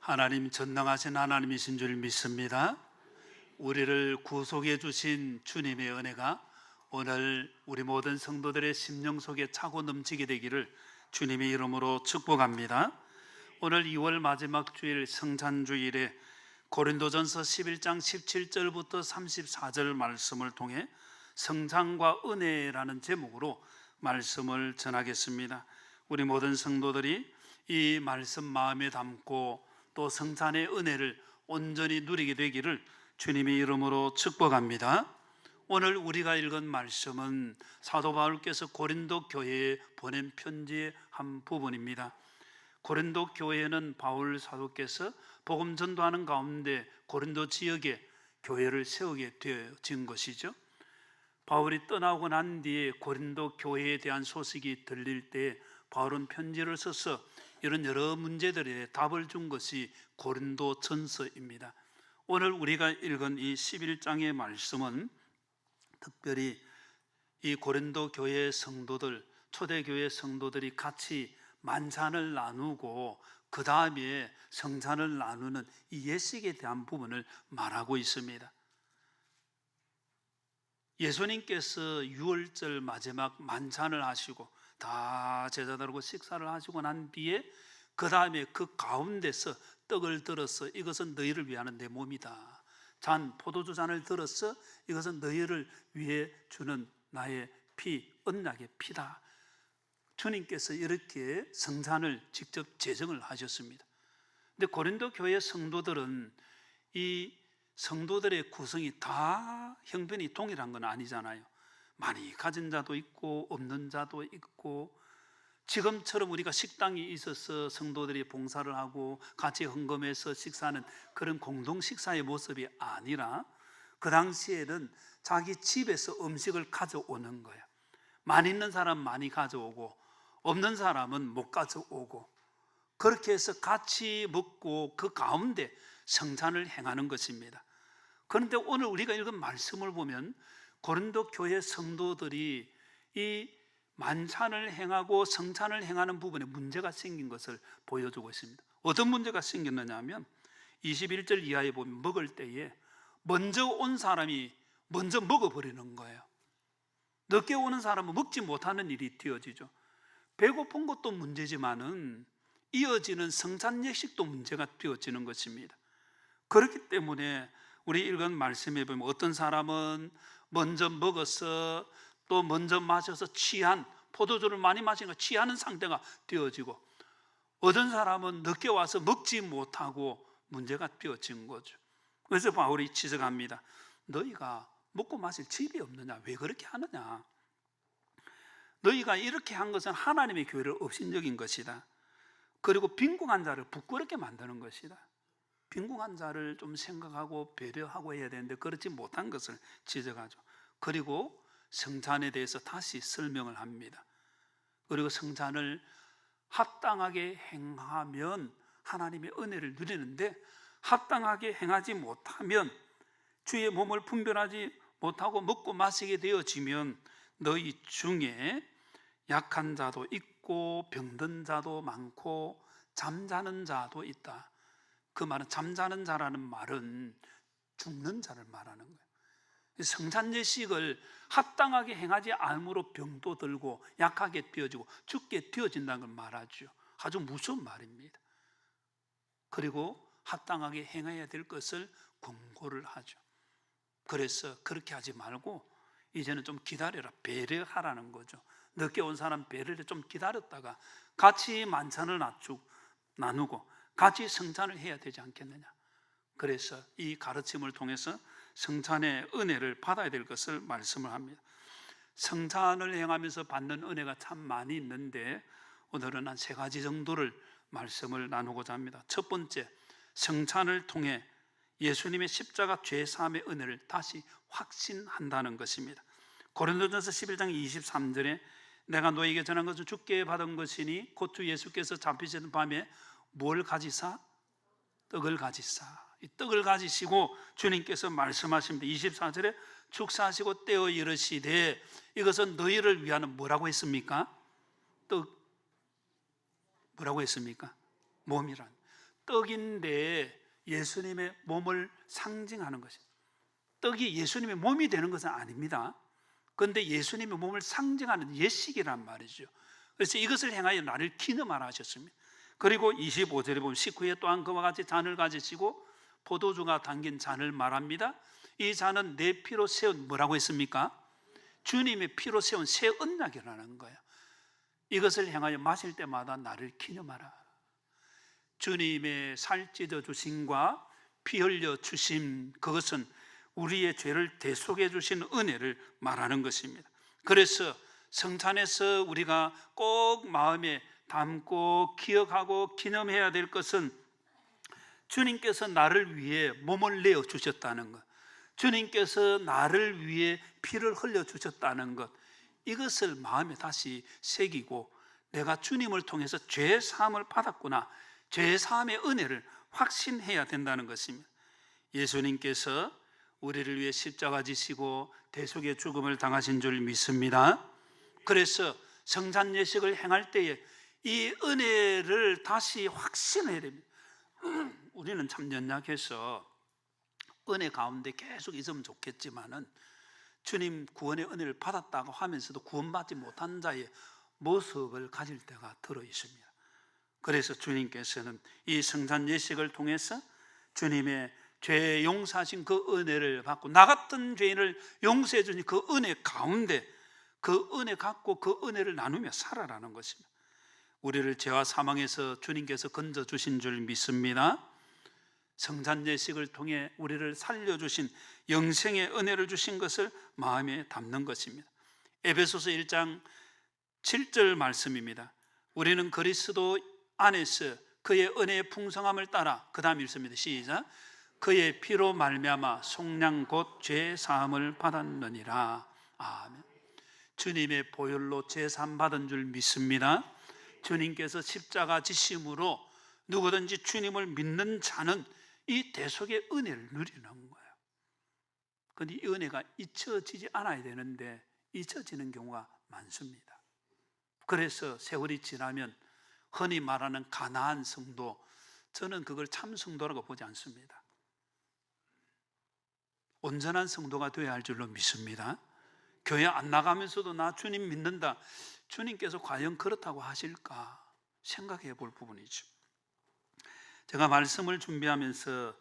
하나님 전능하신 하나님이신 줄 믿습니다. 우리를 구속해 주신 주님의 은혜가 오늘 우리 모든 성도들의 심령 속에 차고 넘치게 되기를 주님의 이름으로 축복합니다. 오늘 2월 마지막 주일 성찬주일에 고린도전서 11장 17절부터 34절 말씀을 통해 성찬과 은혜라는 제목으로 말씀을 전하겠습니다. 우리 모든 성도들이 이 말씀 마음에 담고 또 성찬의 은혜를 온전히 누리게 되기를 주님의 이름으로 축복합니다. 오늘 우리가 읽은 말씀은 사도 바울께서 고린도 교회에 보낸 편지의 한 부분입니다. 고린도 교회는 바울 사도께서 복음 전도하는 가운데 고린도 지역에 교회를 세우게 되어진 것이죠. 바울이 떠나고 난 뒤에 고린도 교회에 대한 소식이 들릴 때 바울은 편지를 써서 이런 여러 문제들에 답을 준 것이 고린도 전서입니다. 오늘 우리가 읽은 이 11장의 말씀은 특별히 이 고린도 교회의 성도들, 초대교회 성도들이 같이 만찬을 나누고 그 다음에 성찬을 나누는 이 예식에 대한 부분을 말하고 있습니다. 예수님께서 유월절 마지막 만찬을 하시고 다 제자들하고 식사를 하시고 난 뒤에 그 다음에 그 가운데서 떡을 들어서 이것은 너희를 위하는 내 몸이다, 잔 포도주 잔을 들어서 이것은 너희를 위해 주는 나의 피, 언약의 피다. 주님께서 이렇게 성찬을 직접 제정을 하셨습니다. 근데 고린도 교회 성도들은 이 성도들의 구성이 다 형편이 동일한 건 아니잖아요. 많이 가진 자도 있고 없는 자도 있고, 지금처럼 우리가 식당이 있어서 성도들이 봉사를 하고 같이 헌금해서 식사하는 그런 공동 식사의 모습이 아니라 그 당시에는 자기 집에서 음식을 가져오는 거예요. 많이 있는 사람 많이 가져오고 없는 사람은 못 가져오고, 그렇게 해서 같이 먹고 그 가운데 성찬을 행하는 것입니다. 그런데 오늘 우리가 읽은 말씀을 보면 고린도 교회 성도들이 이 만찬을 행하고 성찬을 행하는 부분에 문제가 생긴 것을 보여주고 있습니다. 어떤 문제가 생겼느냐 하면 21절 이하에 보면 먹을 때에 먼저 온 사람이 먼저 먹어버리는 거예요. 늦게 오는 사람은 먹지 못하는 일이 되어지죠. 배고픈 것도 문제지만은 이어지는 성찬 예식도 문제가 되어지는 것입니다. 그렇기 때문에 우리 읽은 말씀에 보면 어떤 사람은 먼저 먹어서 또 먼저 마셔서 취한, 포도주를 많이 마시니까 취하는 상태가 되어지고, 어떤 사람은 늦게 와서 먹지 못하고 문제가 되어진 거죠. 그래서 바울이 지적합니다. 너희가 먹고 마실 집이 없느냐? 왜 그렇게 하느냐? 너희가 이렇게 한 것은 하나님의 교회를 업신여긴 것이다. 그리고 빈궁한 자를 부끄럽게 만드는 것이다. 빈궁한 자를 좀 생각하고 배려하고 해야 되는데 그렇지 못한 것을 지적하죠. 그리고 성찬에 대해서 다시 설명을 합니다. 그리고 성찬을 합당하게 행하면 하나님의 은혜를 누리는데, 합당하게 행하지 못하면 주의 몸을 분별하지 못하고 먹고 마시게 되어지면 너희 중에 약한 자도 있고 병든 자도 많고 잠자는 자도 있다. 그 말은, 잠자는 자라는 말은 죽는 자를 말하는 거예요. 성찬 예식을 합당하게 행하지 않으므로 병도 들고 약하게 되어지고 죽게 되어진다는 걸 말하죠. 아주 무서운 말입니다. 그리고 합당하게 행해야 될 것을 권고를 하죠. 그래서 그렇게 하지 말고 이제는 좀 기다려라, 배려하라는 거죠. 늦게 온 사람 배려를 좀 기다렸다가 같이 만찬을 나누고 같이 성찬을 해야 되지 않겠느냐. 그래서 이 가르침을 통해서 성찬의 은혜를 받아야 될 것을 말씀을 합니다. 성찬을 행하면서 받는 은혜가 참 많이 있는데 오늘은 한 3가지 정도를 말씀을 나누고자 합니다. 첫 번째, 성찬을 통해 예수님의 십자가 죄사함의 은혜를 다시 확신한다는 것입니다. 고린도전서 11장 23절에 내가 너에게 전한 것은 주께 받은 것이니 곧 주 예수께서 잡히시던 밤에 뭘 가지사? 떡을 가지사. 이 떡을 가지시고 주님께서 말씀하십니다. 24절에 축사하시고 떼어 이르시되 이것은 너희를 위하는 뭐라고 했습니까? 뭐라고 했습니까? 몸이란. 떡인데 예수님의 몸을 상징하는 것입니다. 떡이 예수님의 몸이 되는 것은 아닙니다. 그런데 예수님의 몸을 상징하는 예식이란 말이죠. 그래서 이것을 행하여 나를 기념하라 하셨습니다. 그리고 25절에 보면 식후에 또한 그와 같이 잔을 가지시고 포도주가 담긴 잔을 말합니다. 이 잔은 내 피로 세운 뭐라고 했습니까? 주님의 피로 세운 새 언약이라는 거예요. 이것을 행하여 마실 때마다 나를 기념하라. 주님의 살 찢어 주심과 피 흘려 주심, 그것은 우리의 죄를 대속해 주신 은혜를 말하는 것입니다. 그래서 성찬에서 우리가 꼭 마음에 담고 기억하고 기념해야 될 것은 주님께서 나를 위해 몸을 내어 주셨다는 것, 주님께서 나를 위해 피를 흘려 주셨다는 것, 이것을 마음에 다시 새기고 내가 주님을 통해서 죄 사함을 받았구나, 죄 사함의 은혜를 확신해야 된다는 것입니다. 예수님께서 우리를 위해 십자가 지시고 대속의 죽음을 당하신 줄 믿습니다. 그래서 성찬 예식을 행할 때에 이 은혜를 다시 확신해야 됩니다. 우리는 참 연약해서 은혜 가운데 계속 있으면 좋겠지만은 주님 구원의 은혜를 받았다고 하면서도 구원받지 못한 자의 모습을 가질 때가 들어 있습니다. 그래서 주님께서는 이 성찬 예식을 통해서 주님의 죄 용서하신 그 은혜를 받고 나 같은 죄인을 용서해 주신 그 은혜 가운데 그 은혜 갖고 그 은혜를 나누며 살아라는 것입니다. 우리를 죄와 사망에서 주님께서 건져주신 줄 믿습니다. 성찬 예식을 통해 우리를 살려주신 영생의 은혜를 주신 것을 마음에 담는 것입니다. 에베소서 1장 7절 말씀입니다. 우리는 그리스도 안에서 그의 은혜의 풍성함을 따라, 그 다음 읽습니다. 시작. 그의 피로 말미암아 속량 곧 죄 사함을 받았느니라. 아멘. 주님의 보혈로 죄 사함 받은 줄 믿습니다. 주님께서 십자가 지심으로 누구든지 주님을 믿는 자는 이 대속의 은혜를 누리는 거예요. 그런데 이 은혜가 잊혀지지 않아야 되는데 잊혀지는 경우가 많습니다. 그래서 세월이 지나면 흔히 말하는 가나안 성도, 저는 그걸 참 성도라고 보지 않습니다. 온전한 성도가 되어야 할 줄로 믿습니다. 교회 안 나가면서도 나 주님 믿는다, 주님께서 과연 그렇다고 하실까 생각해 볼 부분이죠. 제가 말씀을 준비하면서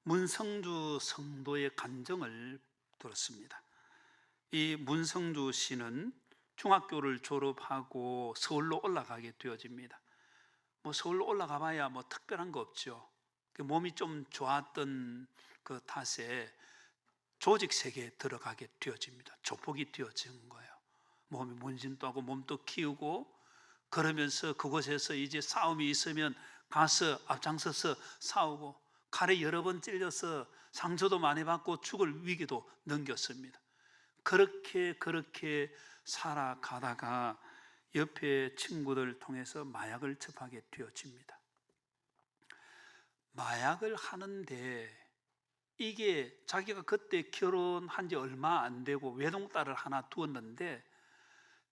문성주 성도의 간증을 들었습니다. 이 문성주 씨는 중학교를 졸업하고 서울로 올라가게 되어집니다. 서울로 올라가 봐야 특별한 거 없죠. 몸이 좀 좋았던 그 탓에 조직 세계에 들어가게 되어집니다. 조폭이 되어진 거예요. 몸이 문신도 하고 몸도 키우고, 그러면서 그곳에서 이제 싸움이 있으면 가서 앞장서서 싸우고, 칼에 여러 번 찔려서 상처도 많이 받고 죽을 위기도 넘겼습니다. 그렇게 살아가다가 옆에 친구들 통해서 마약을 접하게 되어집니다. 마약을 하는데 이게 자기가 그때 결혼한 지 얼마 안 되고 외동딸을 하나 두었는데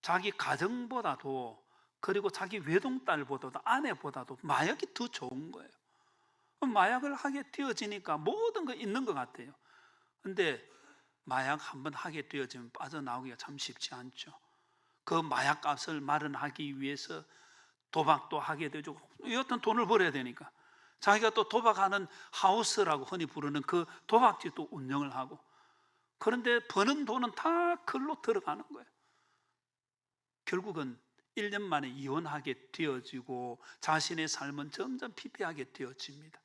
자기 가정보다도, 그리고 자기 외동딸보다도, 아내보다도 마약이 더 좋은 거예요. 마약을 하게 되어지니까 모든 거 있는 것 같아요. 근데 마약 한번 하게 되어지면 빠져나오기가 참 쉽지 않죠. 그 마약 값을 마련하기 위해서 도박도 하게 되죠. 여튼 돈을 벌어야 되니까 자기가 또 도박하는 하우스라고 흔히 부르는 그 도박집도 운영을 하고, 그런데 버는 돈은 다 글로 들어가는 거예요. 결국은 1년 만에 이혼하게 되어지고 자신의 삶은 점점 피폐하게 되어집니다.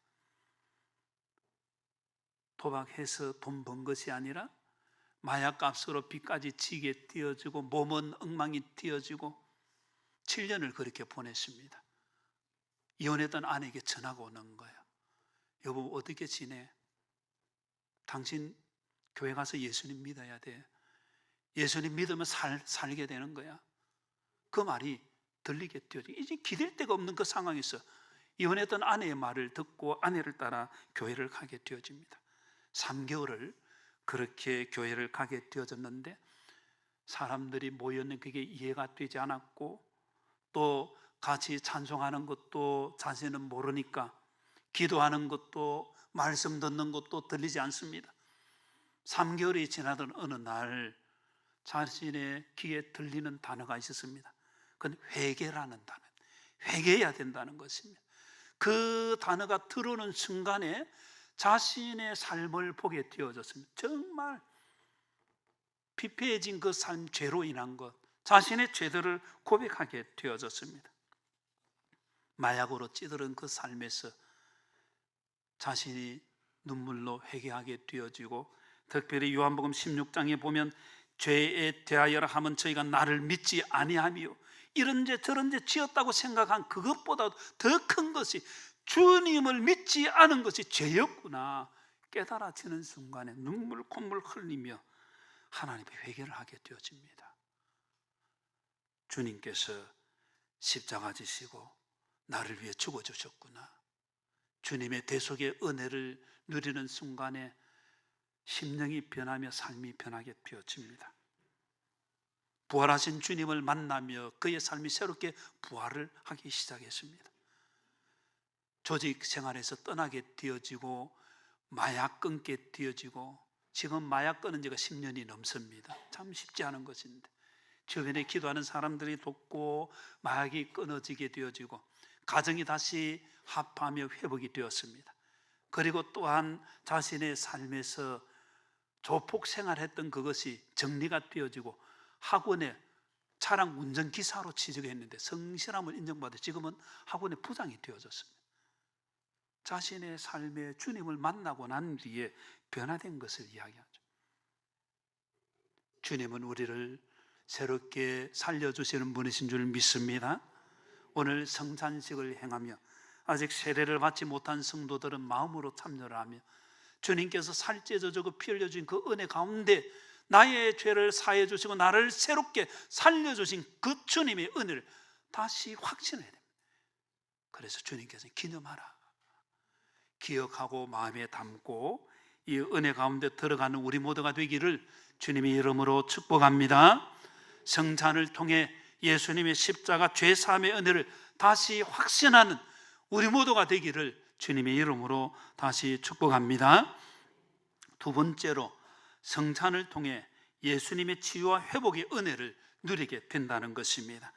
도박해서 돈 번 것이 아니라 마약값으로 빚까지 지게 되어지고 몸은 엉망이 되어지고 7년을 그렇게 보냈습니다. 이혼했던 아내에게 전화가 오는 거예요. 여보, 어떻게 지내? 당신 교회 가서 예수님 믿어야 돼. 예수님 믿으면 살게 되는 거야. 그 말이 들리게 되어지고, 이제 기댈 데가 없는 그 상황에서 이혼했던 아내의 말을 듣고 아내를 따라 교회를 가게 되어집니다. 3개월을 그렇게 교회를 가게 되어졌는데 사람들이 모였는 그게 이해가 되지 않았고, 또 같이 찬송하는 것도 자신은 모르니까 기도하는 것도 말씀 듣는 것도 들리지 않습니다. 3개월이 지나던 어느 날 자신의 귀에 들리는 단어가 있었습니다. 그건 회개라는 단어, 회개해야 된다는 것입니다. 그 단어가 들어오는 순간에 자신의 삶을 보게 되어졌습니다. 정말 피폐해진 그 삶, 죄로 인한 것, 자신의 죄들을 고백하게 되어졌습니다. 마약으로 찌들은 그 삶에서 자신이 눈물로 회개하게 되어지고, 특별히 요한복음 16장에 보면 죄에 대하여라 하면 저희가 나를 믿지 아니하며 이런 죄 저런 죄 지었다고 생각한 그것보다 더 큰 것이 주님을 믿지 않은 것이 죄였구나 깨달아지는 순간에 눈물 콧물 흘리며 하나님의 회개를 하게 되어집니다. 주님께서 십자가 지시고 나를 위해 죽어주셨구나. 주님의 대속의 은혜를 누리는 순간에 심령이 변하며 삶이 변하게 되어집니다. 부활하신 주님을 만나며 그의 삶이 새롭게 부활을 하기 시작했습니다. 조직 생활에서 떠나게 되어지고 마약 끊게 되어지고, 지금 마약 끊은 지가 10년이 넘습니다. 참 쉽지 않은 것인데 주변에 기도하는 사람들이 돕고 마약이 끊어지게 되어지고 가정이 다시 합하며 회복이 되었습니다. 그리고 또한 자신의 삶에서 조폭 생활했던 그것이 정리가 되어지고 학원에 차량 운전기사로 취직했는데 성실함을 인정받아 지금은 학원의 부장이 되어졌습니다. 자신의 삶에 주님을 만나고 난 뒤에 변화된 것을 이야기하죠. 주님은 우리를 새롭게 살려주시는 분이신 줄 믿습니다. 오늘 성찬식을 행하며 아직 세례를 받지 못한 성도들은 마음으로 참여를 하며 주님께서 살찌 져주고 피 흘려주신 그 은혜 가운데 나의 죄를 사해 주시고 나를 새롭게 살려주신 그 주님의 은혜를 다시 확신해야 됩니다. 그래서 주님께서 기념하라, 기억하고 마음에 담고 이 은혜 가운데 들어가는 우리 모두가 되기를 주님의 이름으로 축복합니다. 성찬을 통해 예수님의 십자가 죄사함의 은혜를 다시 확신하는 우리 모두가 되기를 주님의 이름으로 다시 축복합니다. 두 번째로 성찬을 통해 예수님의 치유와 회복의 은혜를 누리게 된다는 것입니다.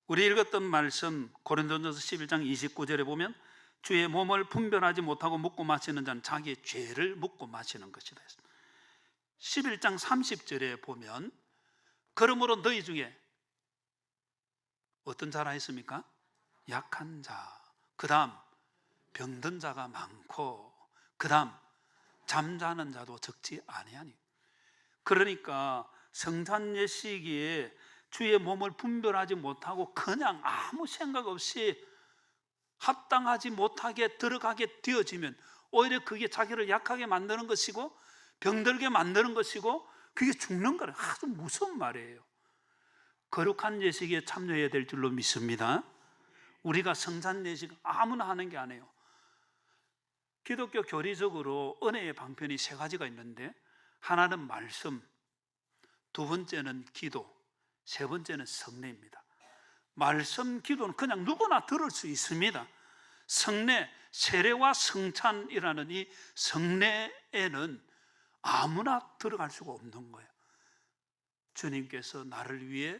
우리 읽었던 말씀 고린도전서 11장 29절에 보면 주의 몸을 분별하지 못하고 먹고 마시는 자는 자기의 죄를 먹고 마시는 것이다. 11장 30절에 보면 그러므로 너희 중에 어떤 자라 했습니까? 약한 자, 그 다음 병든 자가 많고 그 다음 잠자는 자도 적지 아니하니. 그러니까 성찬 예식기에 주의 몸을 분별하지 못하고 그냥 아무 생각 없이 합당하지 못하게 들어가게 되어지면 오히려 그게 자기를 약하게 만드는 것이고 병들게 만드는 것이고 그게 죽는 거예요. 아주 무서운 말이에요. 거룩한 예식에 참여해야 될 줄로 믿습니다. 우리가 성찬 예식 아무나 하는 게 아니에요. 기독교 교리적으로 은혜의 방편이 세 가지가 있는데 하나는 말씀, 두 번째는 기도, 세 번째는 성례입니다. 말씀, 기도는 그냥 누구나 들을 수 있습니다. 성례, 세례와 성찬이라는 이 성례에는 아무나 들어갈 수가 없는 거예요. 주님께서 나를 위해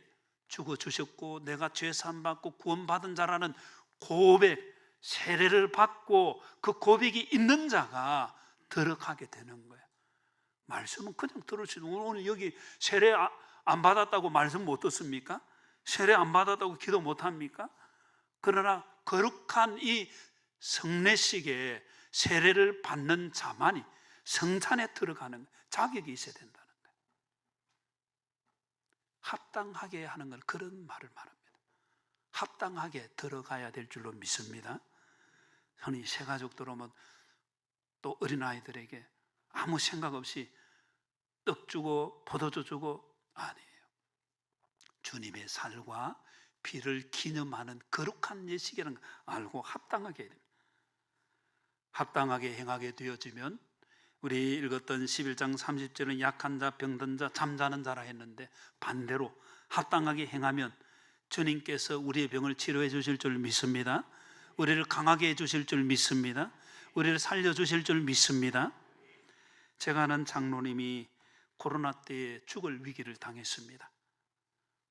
죽어주셨고 내가 죄사함 받고 구원받은 자라는 고백, 세례를 받고 그 고백이 있는 자가 들어가게 되는 거예요. 말씀은 그냥 들을 수 있는, 오늘 여기 세례 안 받았다고 말씀 못 듣습니까? 세례 안 받았다고 기도 못 합니까? 그러나 거룩한 이 성례식에 세례를 받는 자만이 성찬에 들어가는 자격이 있어야 된다는 거예요. 합당하게 하는 건 그런 말을 말합니다. 합당하게 들어가야 될 줄로 믿습니다. 흔히 새가족 들어오면 또 어린아이들에게 아무 생각 없이 떡 주고 포도주 주고 아니에요. 주님의 살과 피를 기념하는 거룩한 예식이라는 걸 알고 합당하게 해야 됩니다. 합당하게 행하게 되어지면 우리 읽었던 11장 30절은 약한 자, 병든 자, 잠자는 자라 했는데 반대로 합당하게 행하면 주님께서 우리의 병을 치료해 주실 줄 믿습니다. 우리를 강하게 해주실 줄 믿습니다. 우리를 살려주실 줄 믿습니다. 제가 아는 장로님이 코로나 때에 죽을 위기를 당했습니다.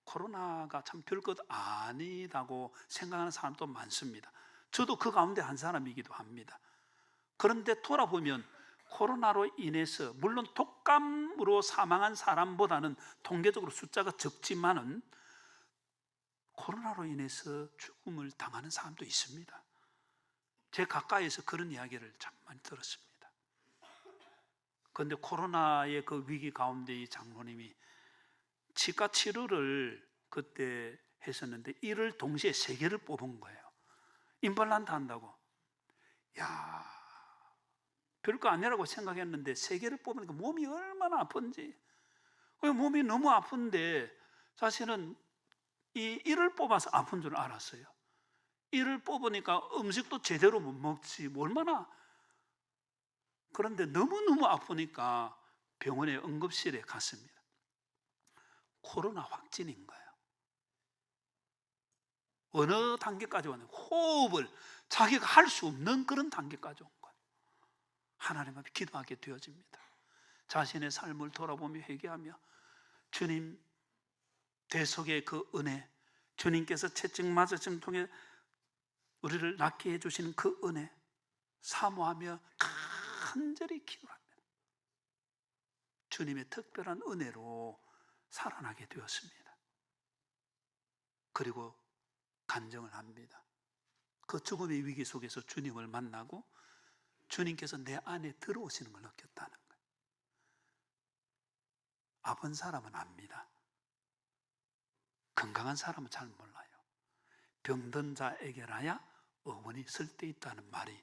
코로나가 참 별것 아니다고 생각하는 사람도 많습니다. 저도 그 가운데 한 사람이기도 합니다. 그런데 돌아보면 코로나로 인해서 물론 독감으로 사망한 사람보다는 통계적으로 숫자가 적지만은 코로나로 인해서 죽음을 당하는 사람도 있습니다. 제 가까이에서 그런 이야기를 참 많이 들었습니다. 그런데 코로나의 그 위기 가운데 이 장로님이 치과 치료를 그때 했었는데 이를 동시에 3개를 뽑은 거예요. 임플란트 한다고. 야, 별거 아니라고 생각했는데 3개를 뽑으니까 몸이 얼마나 아픈지. 몸이 너무 아픈데 사실은 이를 뽑아서 아픈 줄 알았어요. 이를 뽑으니까 음식도 제대로 못 먹지. 얼마나. 그런데 너무너무 아프니까 병원에 응급실에 갔습니다. 코로나 확진인 거예요. 어느 단계까지 왔냐면 호흡을 자기가 할 수 없는 그런 단계까지 온 거예요. 하나님 앞에 기도하게 되어집니다. 자신의 삶을 돌아보며 회개하며 주님 대속의 그 은혜, 주님께서 채찍 맞으심 통해 우리를 낫게 해주시는 그 은혜 사모하며 간절히 기도합니다. 주님의 특별한 은혜로 살아나게 되었습니다. 그리고 간증을 합니다. 그 죽음의 위기 속에서 주님을 만나고 주님께서 내 안에 들어오시는 걸 느꼈다는 거예요. 아픈 사람은 압니다. 건강한 사람은 잘 몰라요. 병든 자에게라야 어원이 쓸데있다는 말이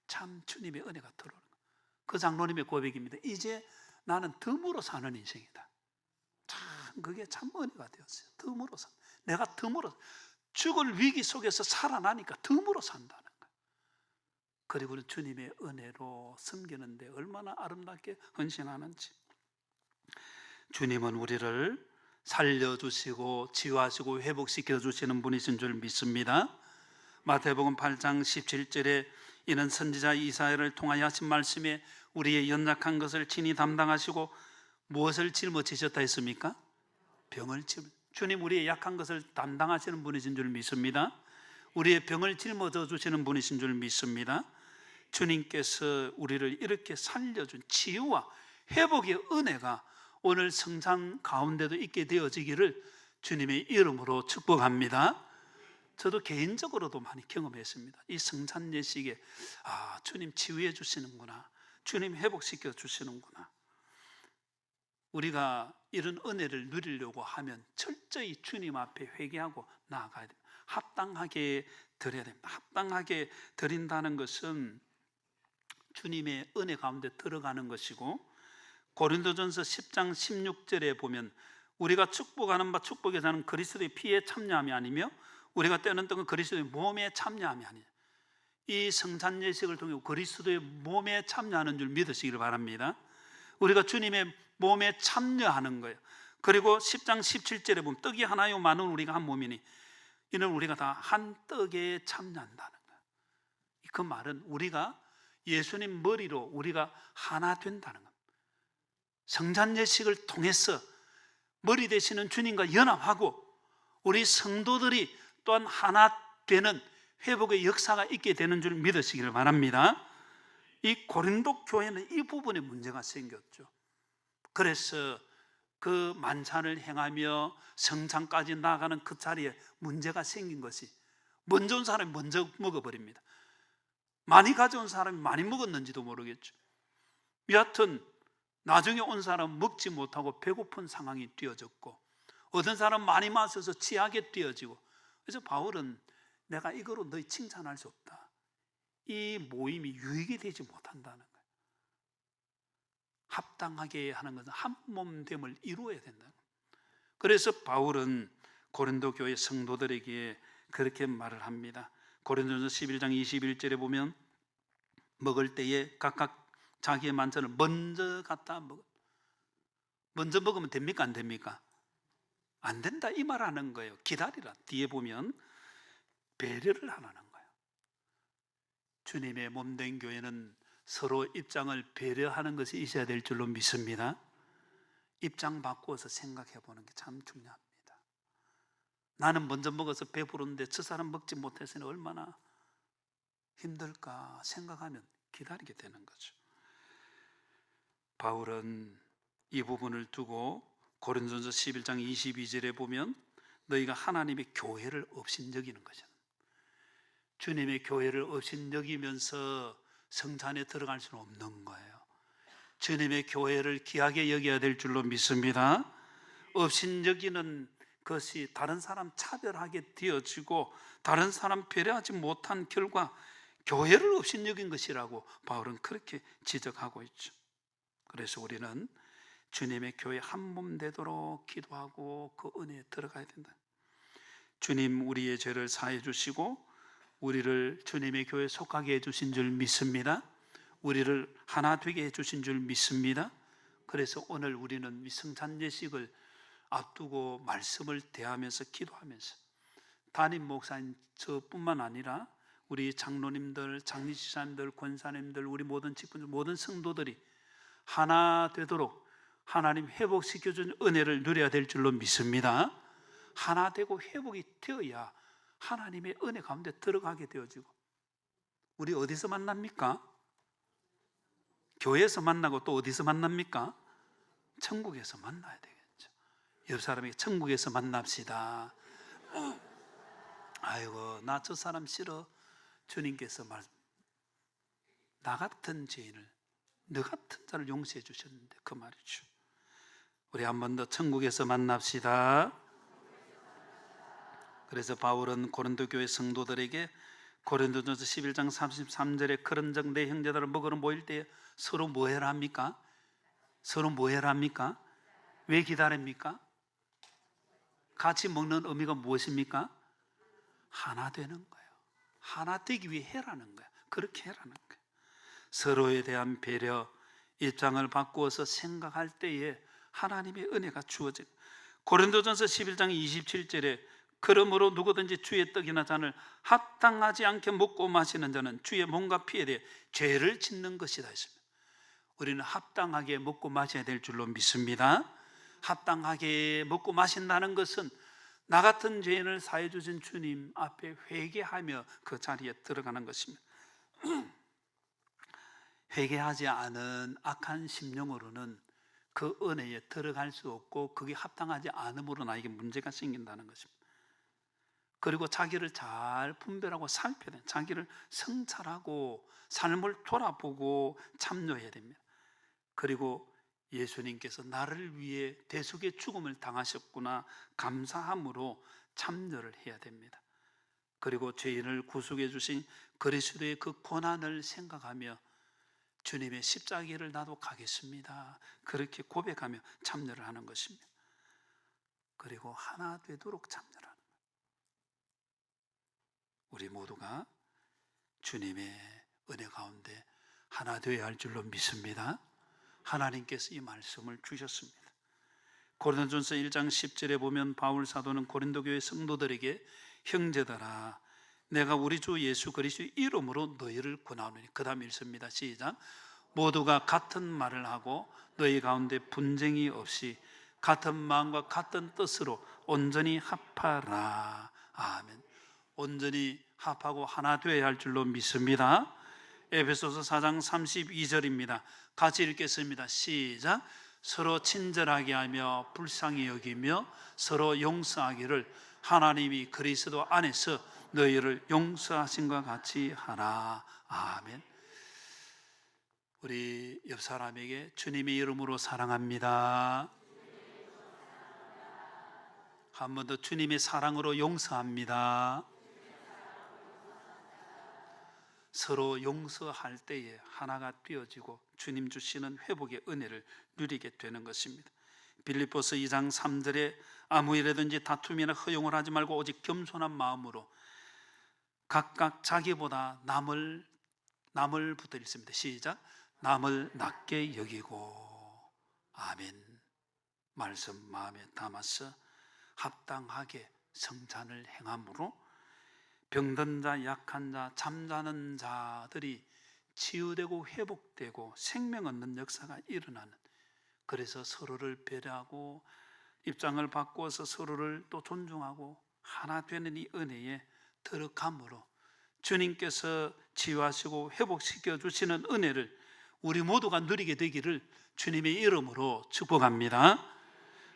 참 주님의 은혜가 들어오는 거예요. 그 장로님의 고백입니다. 이제 나는 덤으로 사는 인생이다. 참 그게 참 은혜가 되었어요. 덤으로 산. 내가 덤으로 죽을 위기 속에서 살아나니까 덤으로 산다는 거예요. 그리고 주님의 은혜로 섬기는데 얼마나 아름답게 헌신하는지. 주님은 우리를 살려주시고 치유하시고 회복시켜 주시는 분이신 줄 믿습니다. 마태복음 8장 17절에 이는 선지자 이사야를 통하여 하신 말씀에 우리의 연약한 것을 친히 담당하시고 무엇을 짊어지셨다 했습니까? 병을 주님 우리의 약한 것을 담당하시는 분이신 줄 믿습니다. 우리의 병을 짊어져 주시는 분이신 줄 믿습니다. 주님께서 우리를 이렇게 살려준 치유와 회복의 은혜가 오늘 성찬 가운데도 있게 되어지기를 주님의 이름으로 축복합니다. 저도 개인적으로도 많이 경험했습니다. 이 성찬 예식에 주님 치유해 주시는구나, 주님 회복시켜 주시는구나. 우리가 이런 은혜를 누리려고 하면 철저히 주님 앞에 회개하고 나아가야 됩니다. 합당하게 드려야 됩니다. 합당하게 드린다는 것은 주님의 은혜 가운데 들어가는 것이고, 고린도전서 10장 16절에 보면 우리가 축복하는 바 축복에 사는 그리스도의 피에 참여함이 아니며 우리가 떼는 떡은 그리스도의 몸에 참여함이 아니냐. 이 성찬 예식을 통해 그리스도의 몸에 참여하는 줄 믿으시기를 바랍니다. 우리가 주님의 몸에 참여하는 거예요. 그리고 10장 17절에 보면 떡이 하나요 많은 우리가 한 몸이니 이는 우리가 다 한 떡에 참여한다는 거예요. 그 말은 우리가 예수님 머리로 우리가 하나 된다는 겁니다. 성찬 예식을 통해서 머리 되시는 주님과 연합하고 우리 성도들이 또한 하나 되는 회복의 역사가 있게 되는 줄 믿으시기를 바랍니다. 이 고린도 교회는 이 부분에 문제가 생겼죠. 그래서 그 만찬을 행하며 성찬까지 나아가는 그 자리에 문제가 생긴 것이 먼저 온 사람이 먼저 먹어버립니다. 많이 가져온 사람이 많이 먹었는지도 모르겠죠. 여하튼 나중에 온 사람은 먹지 못하고 배고픈 상황이 되어졌고, 어떤 사람은 많이 마셔서 취하게 되어지고, 그래서 바울은 내가 이거로 너희 칭찬할 수 없다. 이 모임이 유익이 되지 못한다는 거예요. 합당하게 하는 것은 한 몸됨을 이루어야 된다. 그래서 바울은 고린도 교회 성도들에게 그렇게 말을 합니다. 고린도전서 11장 21절에 보면 먹을 때에 각각 자기의 만찬을 먼저 갖다 먹어. 먼저 먹으면 됩니까? 안 됩니까? 안 된다 이 말하는 거예요. 기다리라. 뒤에 보면 배려를 하라는 거예요. 주님의 몸된 교회는 서로 입장을 배려하는 것이 있어야 될 줄로 믿습니다. 입장 바꾸어서 생각해 보는 게 참 중요합니다. 나는 먼저 먹어서 배부른데 저 사람 먹지 못해서는 얼마나 힘들까 생각하면 기다리게 되는 거죠. 바울은 이 부분을 두고 고린도전서 11장 22절에 보면 너희가 하나님의 교회를 업신여기는 거죠. 주님의 교회를 업신여기면서 성찬에 들어갈 수는 없는 거예요. 주님의 교회를 귀하게 여겨야 될 줄로 믿습니다. 업신여기는 것이 다른 사람 차별하게 되어지고 다른 사람 배려하지 못한 결과 교회를 업신여긴 것이라고 바울은 그렇게 지적하고 있죠. 그래서 우리는 주님의 교회 한 몸 되도록 기도하고 그 은혜에 들어가야 된다. 주님 우리의 죄를 사해 주시고 우리를 주님의 교회에 속하게 해주신 줄 믿습니다. 우리를 하나 되게 해주신 줄 믿습니다. 그래서 오늘 우리는 성찬 예식을 앞두고 말씀을 대하면서 기도하면서 담임 목사님 저뿐만 아니라 우리 장로님들, 장리지사님들, 권사님들, 우리 모든 직분들, 모든 성도들이 하나 되도록 하나님 회복시켜준 은혜를 누려야 될 줄로 믿습니다. 하나 되고 회복이 되어야 하나님의 은혜 가운데 들어가게 되어지고, 우리 어디서 만납니까? 교회에서 만나고 또 어디서 만납니까? 천국에서 만나야 되겠죠. 옆 사람에게 천국에서 만납시다. 아이고 나 저 사람 싫어. 주님께서 나 같은 죄인을, 너 같은 자를 용서해 주셨는데 그 말이죠. 우리 한 번 더 천국에서 만납시다. 그래서 바울은 고린도 교회 성도들에게 고린도전서 11장 33절에 그런 적 내 형제들을 먹으러 모일 때 서로 뭐 해라 합니까? 서로 뭐 해라 합니까? 왜 기다립니까? 같이 먹는 의미가 무엇입니까? 하나 되는 거예요. 하나 되기 위해 해라는 거예요. 그렇게 해라는 거예요. 서로에 대한 배려, 입장을 바꾸어서 생각할 때에 하나님의 은혜가 주어져요. 고린도전서 11장 27절에 그러므로 누구든지 주의 떡이나 잔을 합당하지 않게 먹고 마시는 자는 주의 몸과 피에 대해 죄를 짓는 것이다 했습니다. 우리는 합당하게 먹고 마셔야 될 줄로 믿습니다. 합당하게 먹고 마신다는 것은 나 같은 죄인을 사해 주신 주님 앞에 회개하며 그 자리에 들어가는 것입니다. 회개하지 않은 악한 심령으로는 그 은혜에 들어갈 수 없고 그게 합당하지 않음으로 나에게 문제가 생긴다는 것입니다. 그리고 자기를 잘 분별하고 살펴야 돼요. 자기를 성찰하고 삶을 돌아보고 참여해야 됩니다. 그리고 예수님께서 나를 위해 대속의 죽음을 당하셨구나 감사함으로 참여를 해야 됩니다. 그리고 죄인을 구속해 주신 그리스도의 그 고난을 생각하며 주님의 십자가를 나도 가겠습니다. 그렇게 고백하며 참여를 하는 것입니다. 그리고 하나 되도록 참여를 하는 거예요. 우리 모두가 주님의 은혜 가운데 하나 되어야 할 줄로 믿습니다. 하나님께서 이 말씀을 주셨습니다. 고린도전서 1장 10절에 보면 바울 사도는 고린도 교회 성도들에게 형제들아 내가 우리 주 예수 그리스도의 이름으로 너희를 권하노니 그 다음 읽습니다. 시작. 모두가 같은 말을 하고 너희 가운데 분쟁이 없이 같은 마음과 같은 뜻으로 온전히 합하라. 아멘. 온전히 합하고 하나 되어야 할 줄로 믿습니다. 에베소서 4장 32절입니다. 같이 읽겠습니다. 시작. 서로 친절하게 하며 불쌍히 여기며 서로 용서하기를 하나님이 그리스도 안에서 너희를 용서하신 것 같이 하라. 아멘. 우리 옆 사람에게 주님의 이름으로 사랑합니다. 한 번 더 주님의 사랑으로 용서합니다. 서로 용서할 때에 하나가 되어지고 주님 주시는 회복의 은혜를 누리게 되는 것입니다. 빌립보서 2장 3절에 아무 일에든지 다툼이나 허용을 하지 말고 오직 겸손한 마음으로 각각 자기보다 남을 붙어 있습니다. 시작. 남을 낮게 여기고 아멘. 말씀 마음에 담아서 합당하게 성찬을 행함으로 병든 자, 약한 자, 잠자는 자들이 치유되고 회복되고 생명 얻는 역사가 일어나는, 그래서 서로를 배려하고 입장을 바꿔서 서로를 또 존중하고 하나 되는 이 은혜에 들어감으로 주님께서 치유하시고 회복시켜 주시는 은혜를 우리 모두가 누리게 되기를 주님의 이름으로 축복합니다.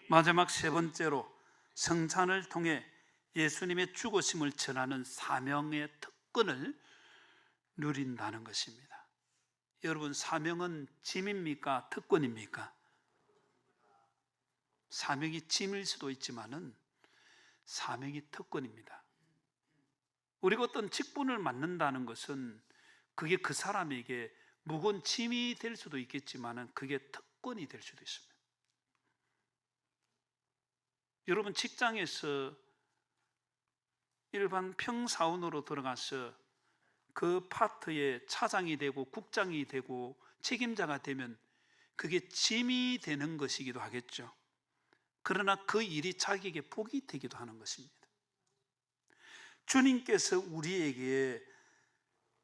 마지막 세 번째로, 성찬을 통해 예수님의 죽으심을 전하는 사명의 특권을 누린다는 것입니다. 여러분, 사명은 짐입니까? 특권입니까? 사명이 짐일 수도 있지만은 사명이 특권입니다. 우리가 어떤 직분을 맡는다는 것은 그게 그 사람에게 무거운 짐이 될 수도 있겠지만은 그게 특권이 될 수도 있습니다. 여러분, 직장에서 일반 평사원으로 들어가서 그 파트의 차장이 되고 국장이 되고 책임자가 되면 그게 짐이 되는 것이기도 하겠죠. 그러나 그 일이 자기에게 복이 되기도 하는 것입니다. 주님께서 우리에게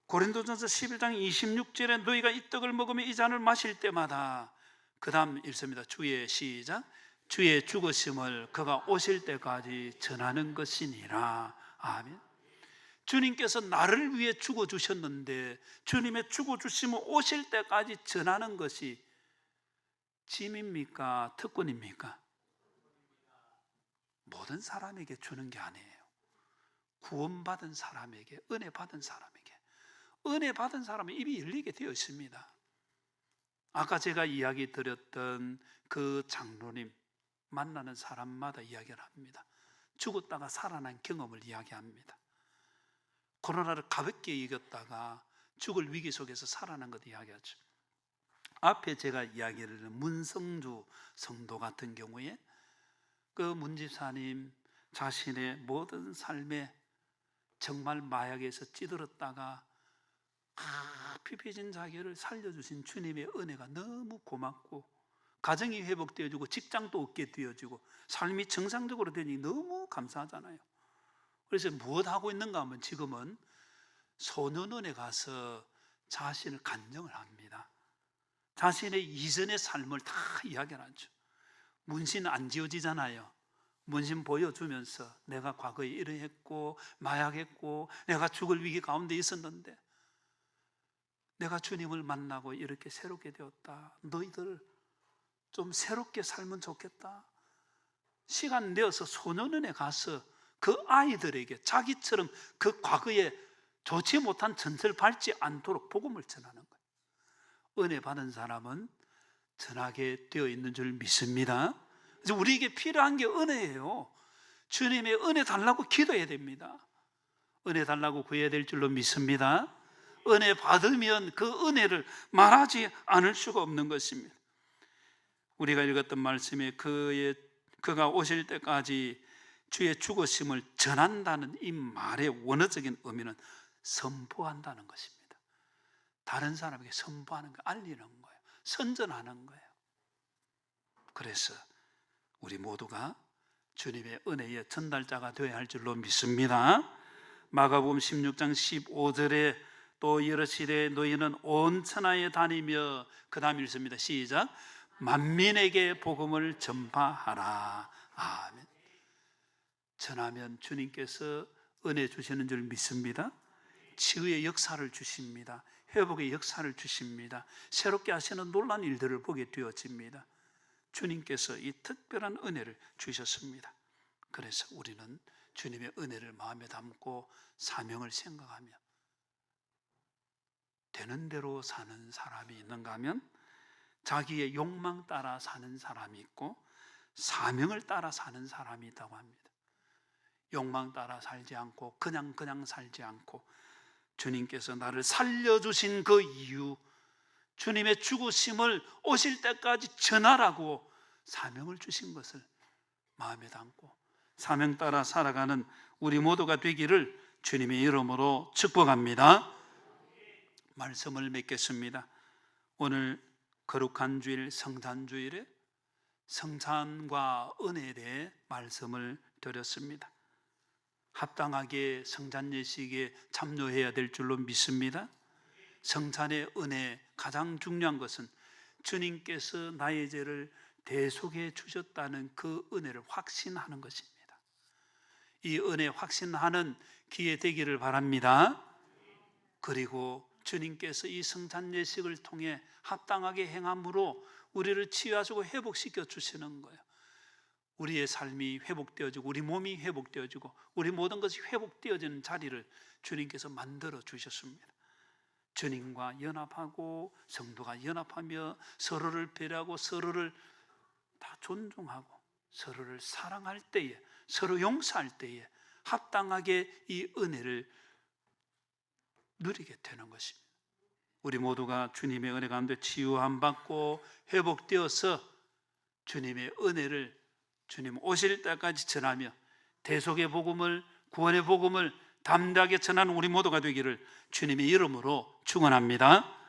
고린도전서 11장 26절에 너희가 이 떡을 먹으며 이 잔을 마실 때마다, 그 다음 읽습니다. 주의 죽으심을 그가 오실 때까지 전하는 것이니라. 아멘. 주님께서 나를 위해 죽어주셨는데 주님의 죽어주심을 오실 때까지 전하는 것이 짐입니까? 특권입니까? 모든 사람에게 주는 게 아니에요. 구원받은 사람에게, 은혜 받은 사람에게, 은혜 받은 사람은 입이 열리게 되어 있습니다. 아까 제가 이야기 드렸던 그 장로님, 만나는 사람마다 이야기를 합니다. 죽었다가 살아난 경험을 이야기합니다. 코로나를 가볍게 이겼다가 죽을 위기 속에서 살아난 것 이야기하죠. 앞에 제가 이야기를 했던 문성주 성도 같은 경우에 그 문집사님 자신의 모든 삶에 정말 마약에서 찌들었다가 피폐해진 자기를 살려주신 주님의 은혜가 너무 고맙고, 가정이 회복되어지고 직장도 얻게 되어지고 삶이 정상적으로 되니 너무 감사하잖아요. 그래서 무엇 하고 있는가 하면 지금은 소년원에 가서 자신을 간증을 합니다. 자신의 이전의 삶을 다 이야기를 하죠. 문신 안 지워지잖아요. 문신 보여주면서 내가 과거에 이러했고 마약했고 내가 죽을 위기 가운데 있었는데 내가 주님을 만나고 이렇게 새롭게 되었다. 너희들 좀 새롭게 살면 좋겠다. 시간 내어서 소년원에 가서 그 아이들에게 자기처럼 그 과거에 좋지 못한 전철 밟지 않도록 복음을 전하는 거예요. 은혜 받은 사람은 전하게 되어 있는 줄 믿습니다. 그래서 우리에게 필요한 게 은혜예요. 주님의 은혜 달라고 기도해야 됩니다. 은혜 달라고 구해야 될 줄로 믿습니다. 은혜 받으면 그 은혜를 말하지 않을 수가 없는 것입니다. 우리가 읽었던 말씀에 그가 오실 때까지 주의 죽으심을 전한다는 이 말의 원어적인 의미는 선포한다는 것입니다. 다른 사람에게 선포하는 거, 알리는 거예요. 선전하는 거예요. 그래서 우리 모두가 주님의 은혜의 전달자가 되어야 할 줄로 믿습니다. 마가복음 16장 15절에 또 이르시되 너희는 온 천하에 다니며, 그 다음 읽습니다. 시작. 만민에게 복음을 전파하라. 아멘. 전하면 주님께서 은혜 주시는 줄 믿습니다. 치유의 역사를 주십니다. 회복의 역사를 주십니다. 새롭게 하시는 놀라운 일들을 보게 되어집니다. 주님께서 이 특별한 은혜를 주셨습니다. 그래서 우리는 주님의 은혜를 마음에 담고 사명을 생각하며 되는 대로 사는 사람이 있는가 하면 자기의 욕망 따라 사는 사람이 있고 사명을 따라 사는 사람이 있다고 합니다. 욕망 따라 살지 않고 그냥 살지 않고 주님께서 나를 살려주신 그 이유, 주님의 죽으심을 오실 때까지 전하라고 사명을 주신 것을 마음에 담고 사명 따라 살아가는 우리 모두가 되기를 주님의 이름으로 축복합니다. 말씀을 맺겠습니다. 오늘 거룩한 주일 성찬주일에 성찬과 은혜에 대해 말씀을 드렸습니다. 합당하게 성찬 예식에 참여해야 될 줄로 믿습니다. 성찬의 은혜 가장 중요한 것은 주님께서 나의 죄를 대속해 주셨다는 그 은혜를 확신하는 것입니다. 이 은혜 확신하는 기회 되기를 바랍니다. 그리고 주님께서 이 성찬 예식을 통해 합당하게 행함으로 우리를 치유하시고 회복시켜 주시는 거예요. 우리의 삶이 회복되어지고 우리 몸이 회복되어지고 우리 모든 것이 회복되어지는 자리를 주님께서 만들어 주셨습니다. 주님과 연합하고 성도가 연합하며 서로를 배려하고 서로를 다 존중하고 서로를 사랑할 때에, 서로 용서할 때에 합당하게 이 은혜를 누리게 되는 것입니다. 우리 모두가 주님의 은혜 가운데 치유함 받고 회복되어서 주님의 은혜를 주님 오실 때까지 전하며 대속의 복음을, 구원의 복음을 담대하게 전하는 우리 모두가 되기를 주님의 이름으로 축원합니다.